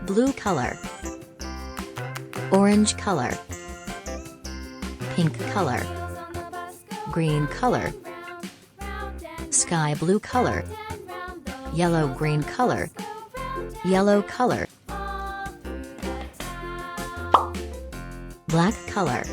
blue color, orange color, pink color, green color, sky blue color, yellow green color, yellow color, black color,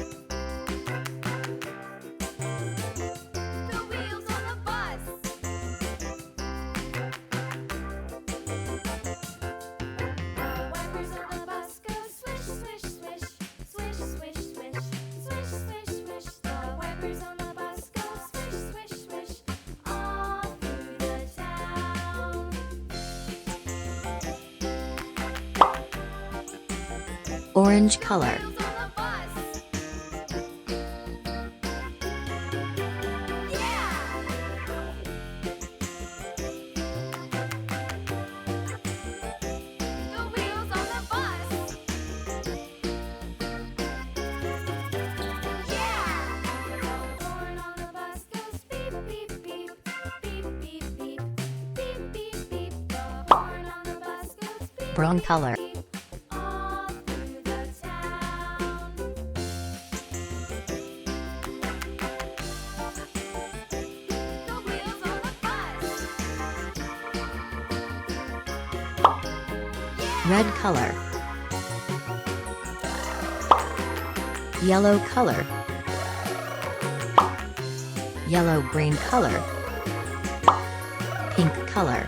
orange color, brown color, red color, yellow color, yellow green color, pink color.